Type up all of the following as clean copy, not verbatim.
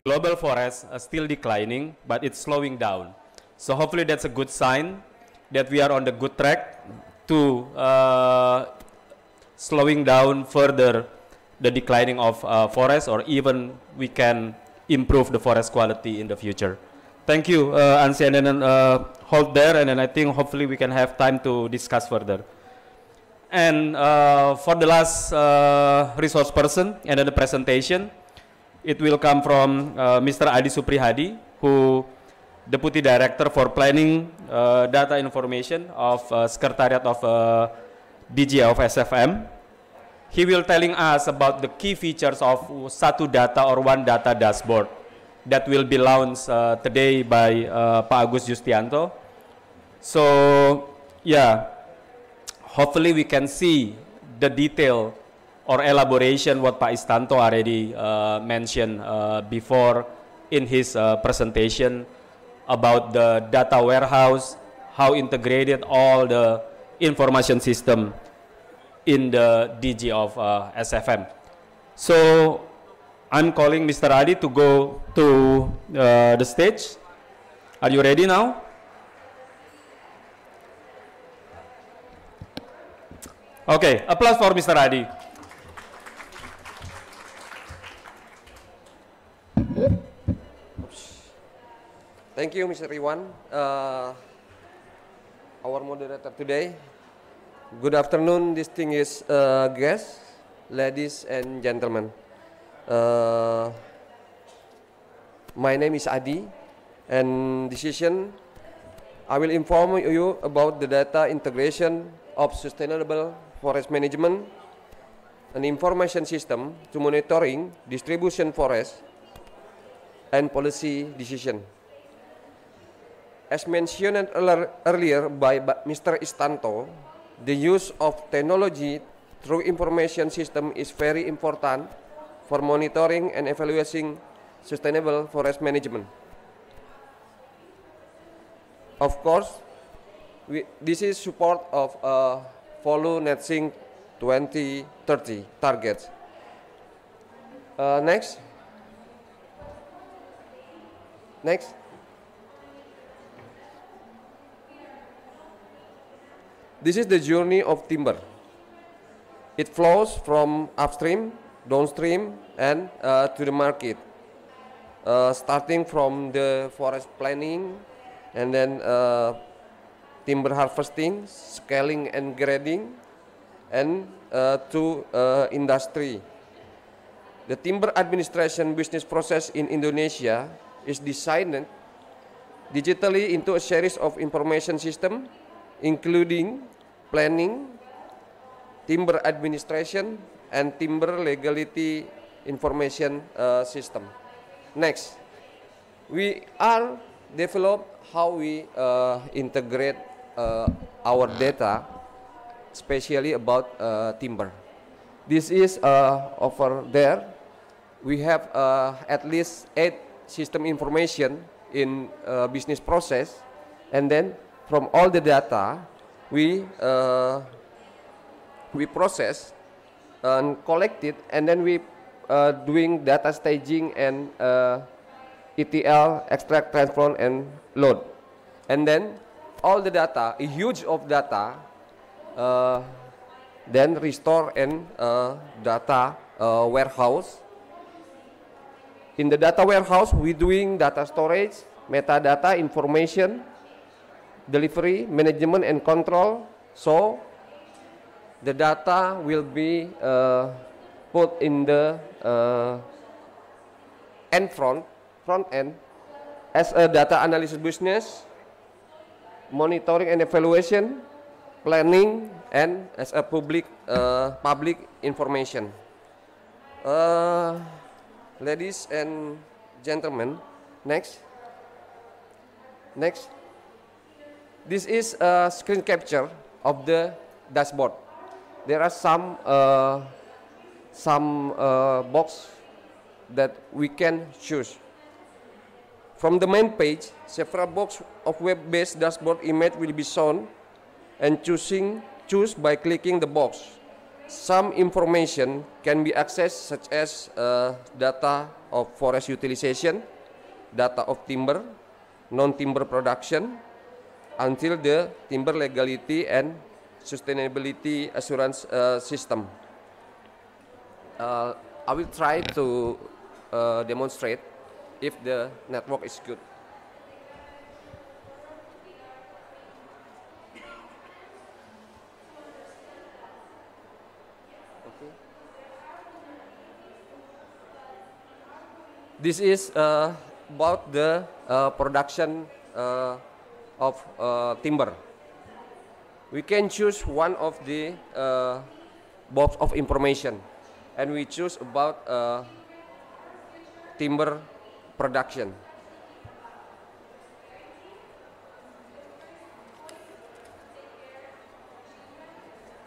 Global forests are still declining, but it's slowing down. So hopefully that's a good sign that we are on the good track to slowing down further the declining of forests, or even we can improve the forest quality in the future. Thank you, Ansi, and then hold there, and then I think hopefully we can have time to discuss further. And for the last resource person and then the presentation, it will come from Mr. Adi Suprihadi, who Deputy Director for Planning Data Information of Secretariat of DG of SFM. He will telling us about the key features of Satu Data or One Data Dashboard that will be launched today by Pak Agus Justianto. So yeah, hopefully we can see the detail or elaboration what Pak Istanto already mentioned before in his presentation about the data warehouse, how integrated all the information system in the DG of SFM. So I'm calling Mr. Adi to go to the stage. Are you ready now? Okay, applause for Mr. Adi. Thank you, Mr. Iwan, our moderator today. Good afternoon, distinguished guests, ladies and gentlemen. My name is Adi, and this session I will inform you about the data integration of sustainable forest management, an information system to monitoring distribution forest and policy decision. As mentioned earlier by Mr. Istanto, the use of technology through information system is very important for monitoring and evaluating sustainable forest management. Of course, this is support of follow NetSync 2030 targets. Next. This is the journey of timber. It flows from upstream, downstream, and to the market. Starting from the forest planning, and then timber harvesting, scaling and grading, and to industry. The timber administration business process in Indonesia is designed digitally into a series of information systems, including planning, timber administration, and timber legality information system. Next, we are develop how we integrate our data, especially about timber. This is over there. We have at least 8 system information in business process, and then from all the data we process and collect it, and then we doing data staging and ETL, extract, transform, and load. And then all the data, a huge of data, then restore in data warehouse. In the data warehouse, we doing data storage, metadata information, delivery, management and control. So the data will be put in the front end as a data analysis business, monitoring and evaluation, planning, and as a public information. Ladies and gentlemen, next. This is a screen capture of the dashboard. There are some box that we can choose. From the main page, several box of web-based dashboard image will be shown, and choose by clicking the box. Some information can be accessed, such as data of forest utilization, data of timber, non-timber production, until the timber legality and sustainability assurance system. I will try to demonstrate if the network is good. Okay. This is about the production of timber. We can choose one of the box of information, and we choose about timber production.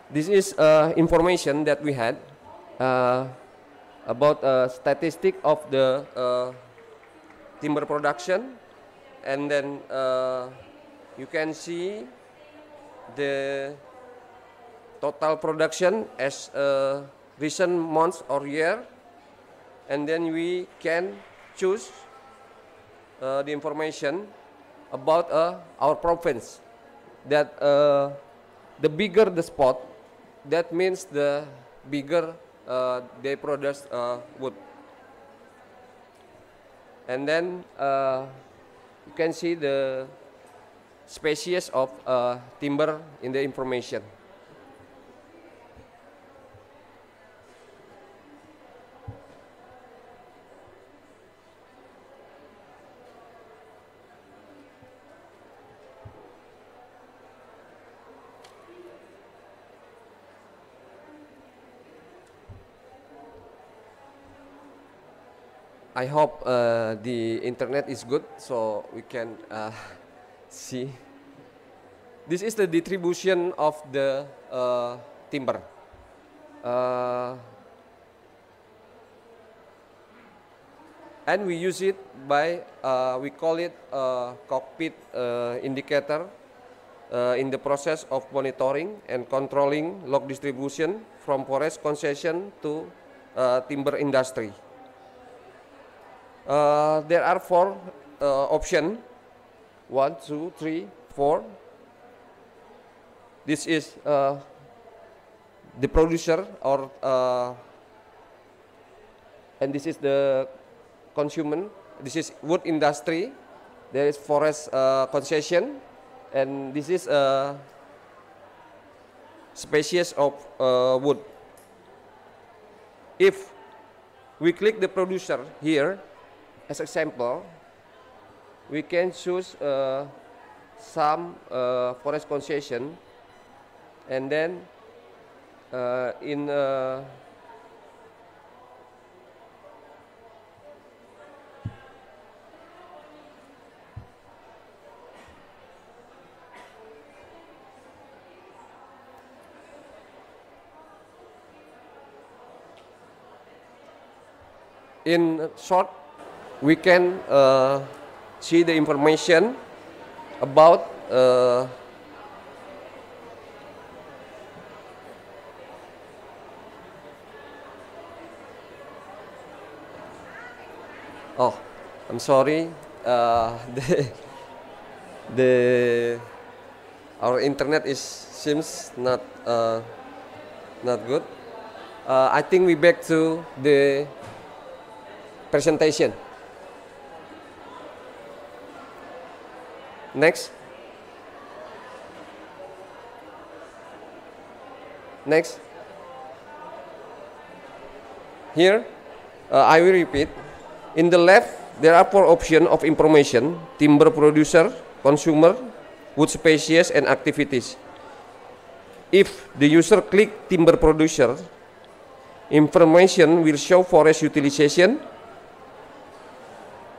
This is information that we had about statistic of the timber production, and then you can see the total production as recent months or year, and then we can choose the information about our province. That the bigger the spot, that means the bigger they produce wood. And then you can see the species of timber in the information. I hope the internet is good, so we can see. This is the distribution of the timber. And we use it by, we call it cockpit indicator in the process of monitoring and controlling log distribution from forest concession to timber industry. There are 4 options, 1, 2, 3, 4. This is the producer, or and this is the consumer. This is wood industry. There is forest concession, and this is a species of wood. If we click the producer here, as example, we can choose some forest concession, and then in short, we can see the information about oh, I'm sorry, our internet seems not good. I think we back to the presentation. Next. Next. Here, I will repeat. In the left, there are 4 options of information: timber producer, consumer, wood species, and activities. If the user click timber producer, information will show forest utilization,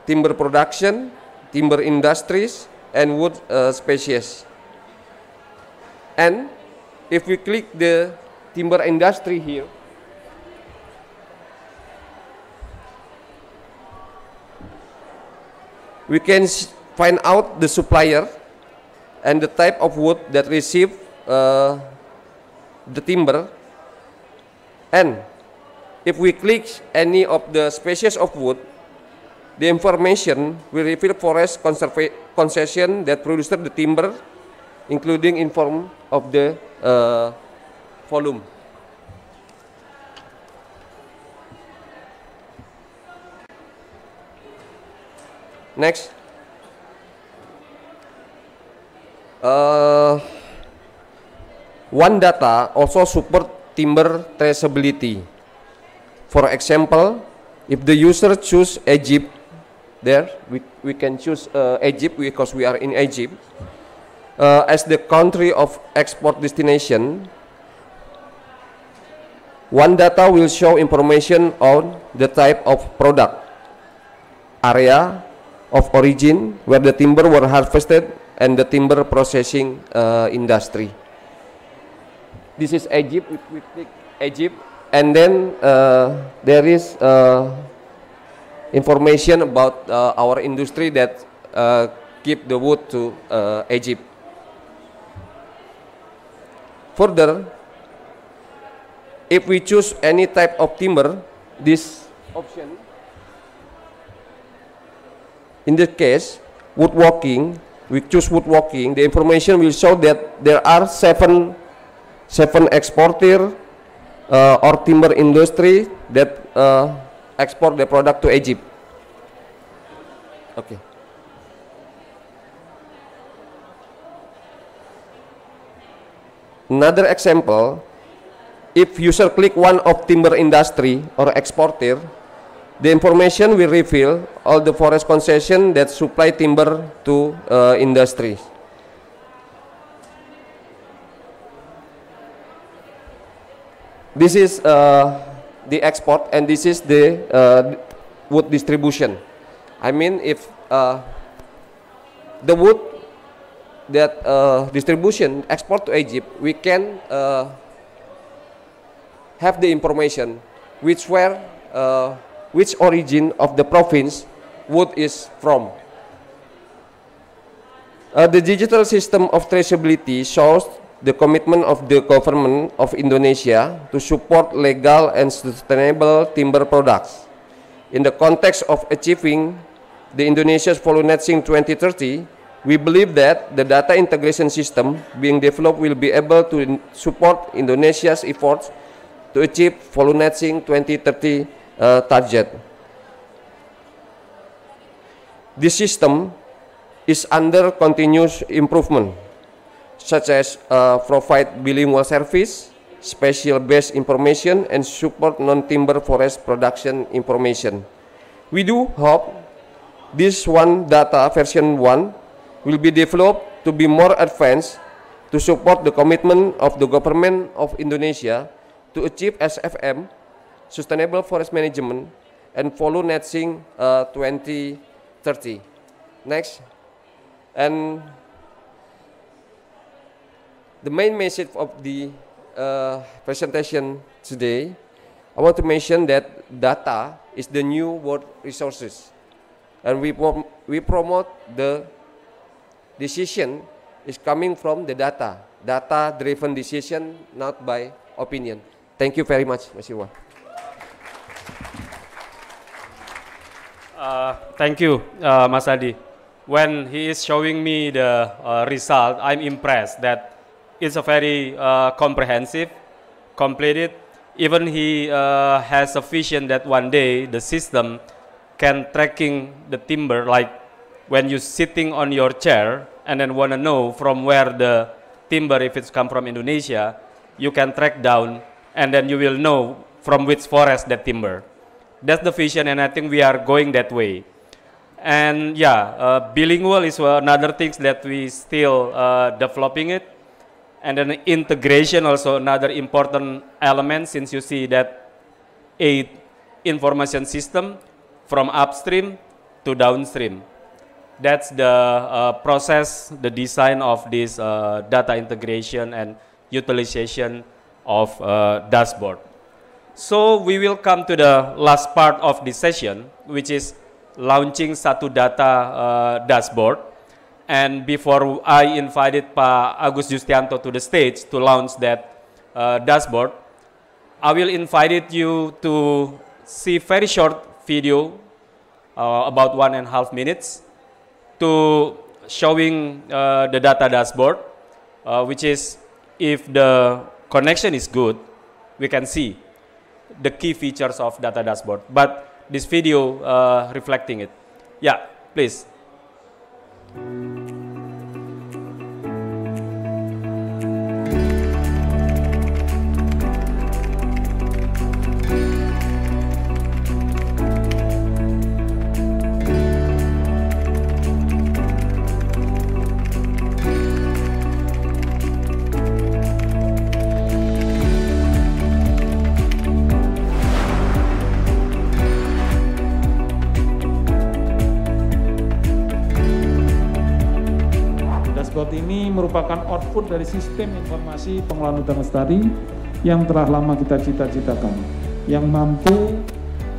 timber production, timber industries, and wood species. And if we click the timber industry here, we can find out the supplier and the type of wood that receive the timber. And if we click any of the species of wood, the information will reveal forest concession that produces the timber, including in form of the volume. Next. One data also support timber traceability. For example, if the user choose Egypt, there we can choose Egypt because we are in Egypt as the country of export destination. One data will show information on the type of product, area of origin where the timber were harvested, and the timber processing industry. This is Egypt. We click Egypt, and then there is information about our industry that keep the wood to Egypt. Further, if we choose any type of timber, this option, in this case, woodworking, we choose woodworking, the information will show that there are seven exporter or timber industry that export the product to Egypt. Okay. Another example, if user click one of timber industry or exporter, the information will reveal all the forest concession that supply timber to industries. This is the export, and this is the wood distribution. I mean, if the wood that distribution export to Egypt, we can have the information which origin of the province wood is from. The digital system of traceability shows the commitment of the government of Indonesia to support legal and sustainable timber products. In the context of achieving the Indonesia's Volume Netting 2030, we believe that the data integration system being developed will be able to support Indonesia's efforts to achieve Volume Netting 2030 target. This system is under continuous improvement, such as provide bilingual service, spatial-based information, and support non-timber forest production information. We do hope this one data version 1 will be developed to be more advanced to support the commitment of the government of Indonesia to achieve SFM, Sustainable Forest Management, and Volume Netting 2030. Next. And the main message of the presentation today, I want to mention that data is the new world resources, and we promote the decision is coming from the data-driven decision, not by opinion. Thank you very much, Mas Irwan. Thank you, Mas Adi. When he is showing me the result, I'm impressed that it's a very comprehensive, completed. Even he has a vision that one day the system can tracking the timber, like when you're sitting on your chair and then want to know from where the timber, if it's come from Indonesia, you can track down and then you will know from which forest that timber. That's the vision, and I think we are going that way. And yeah, bilingual is another thing that we still developing it. And then integration also another important element, since you see that a information system from upstream to downstream. That's the process, the design of this data integration and utilization of dashboard. So we will come to the last part of this session, which is launching Satu Data dashboard. And before I invited Pak Agus Justianto to the stage to launch that dashboard, I will invite you to see very short video, about 1.5 minutes, to showing the data dashboard, which is if the connection is good, we can see the key features of data dashboard. But this video reflecting it. Yeah, please. Dashboard ini merupakan output dari sistem informasi pengelolaan hutan lestari yang telah lama kita cita-citakan, yang mampu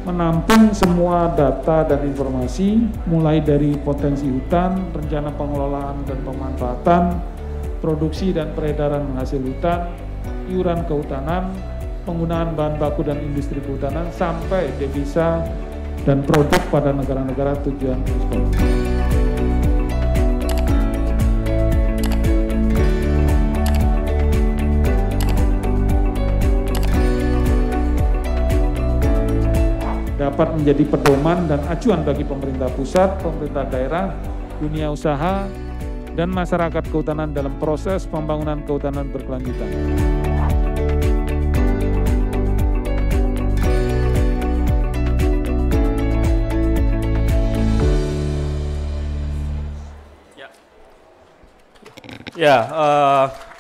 menampung semua data dan informasi mulai dari potensi hutan, rencana pengelolaan dan pemanfaatan, produksi dan peredaran hasil hutan, iuran kehutanan, penggunaan bahan baku dan industri kehutanan, sampai devisa dan produk pada negara-negara tujuan ekspor. Dapat menjadi pedoman dan acuan bagi pemerintah pusat, pemerintah daerah, dunia usaha, dan masyarakat kehutanan dalam proses pembangunan kehutanan berkelanjutan.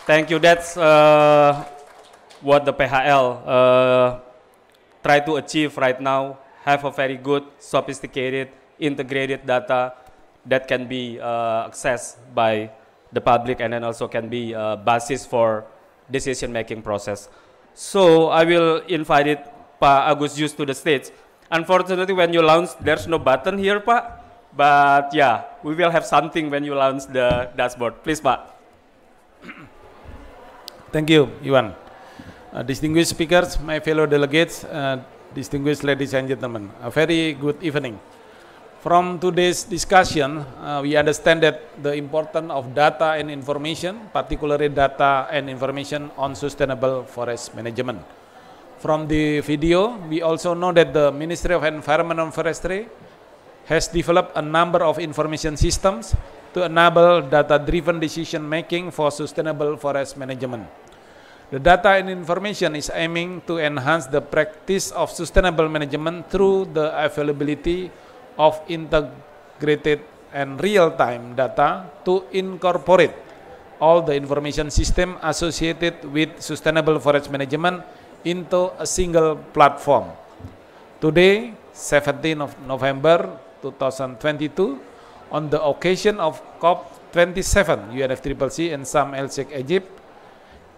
Thank you. That's what the PHL try to achieve right now. Have a very good, sophisticated, integrated data that can be accessed by the public and then also can be basis for decision-making process. So I will invite Pak Agus Jus to the stage. Unfortunately, when you launch, there's no button here, Pak. But yeah, we will have something when you launch the dashboard. Please, Pak. Thank you, Iwan. Distinguished speakers, my fellow delegates, distinguished ladies and gentlemen, a very good evening. From today's discussion, we understand that the importance of data and information, particularly data and information on sustainable forest management. From the video, we also know that the Ministry of Environment and Forestry has developed a number of information systems to enable data-driven decision-making for sustainable forest management. The data and information is aiming to enhance the practice of sustainable management through the availability of integrated and real-time data to incorporate all the information system associated with sustainable forest management into a single platform. Today, 17th of November 2022, on the occasion of COP27 UNFCCC and Sharm el-Sheikh, Egypt,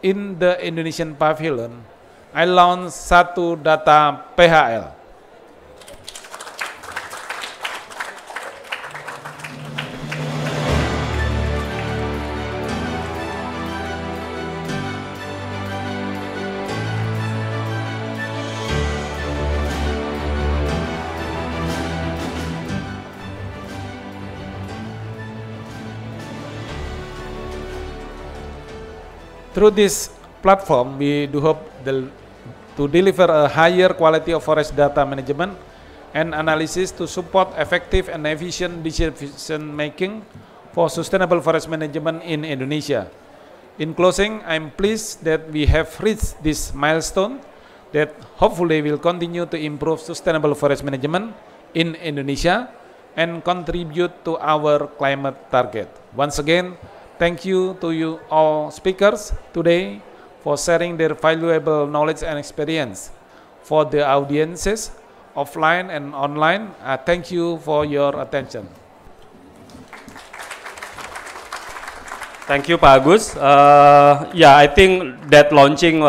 in the Indonesian Pavilion, I launched Satu Data PHL. Through this platform, we do hope to deliver a higher quality of forest data management and analysis to support effective and efficient decision making for sustainable forest management in Indonesia. In closing, I'm pleased that we have reached this milestone that hopefully will continue to improve sustainable forest management in Indonesia and contribute to our climate target. Once again, thank you to you all speakers today for sharing their valuable knowledge and experience. For the audiences, offline and online, thank you for your attention. Thank you, Pak Agus. Yeah, I think that launching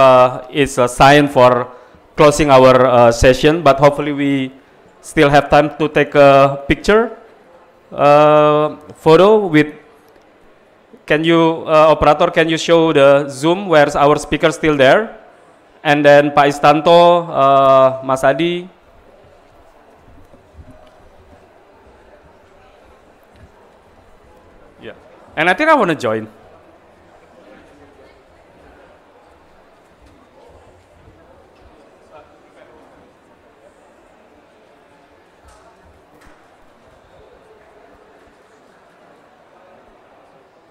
is a sign for closing our session, but hopefully we still have time to take a picture, photo with. Can you, operator, can you show the Zoom where our speaker still there? And then Pak Istanto, Mas Adi. Yeah, and I think I want to join.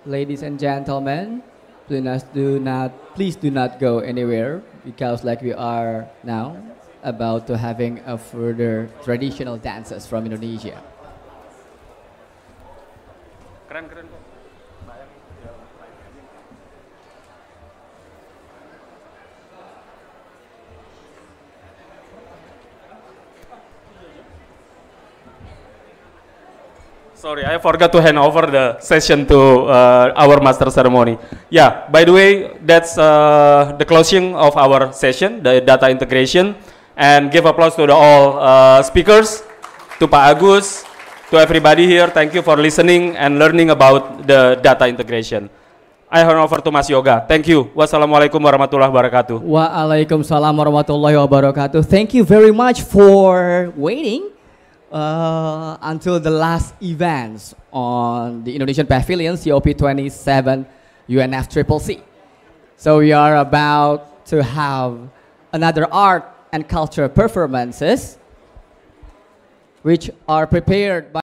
Ladies and gentlemen, please do not go anywhere, because like we are now about to having a further traditional dances from Indonesia. Keren, keren. Sorry, I forgot to hand over the session to our master ceremony. Yeah, by the way, that's the closing of our session, the data integration. And give applause to the all speakers, to Pak Agus, to everybody here. Thank you for listening and learning about the data integration. I hand over to Mas Yoga. Thank you. Wassalamualaikum warahmatullahi wabarakatuh. Waalaikumsalam warahmatullahi wabarakatuh. Thank you very much for waiting until the last events on the Indonesian Pavilion COP27 UNFCCC. So we are about to have another art and culture performances which are prepared by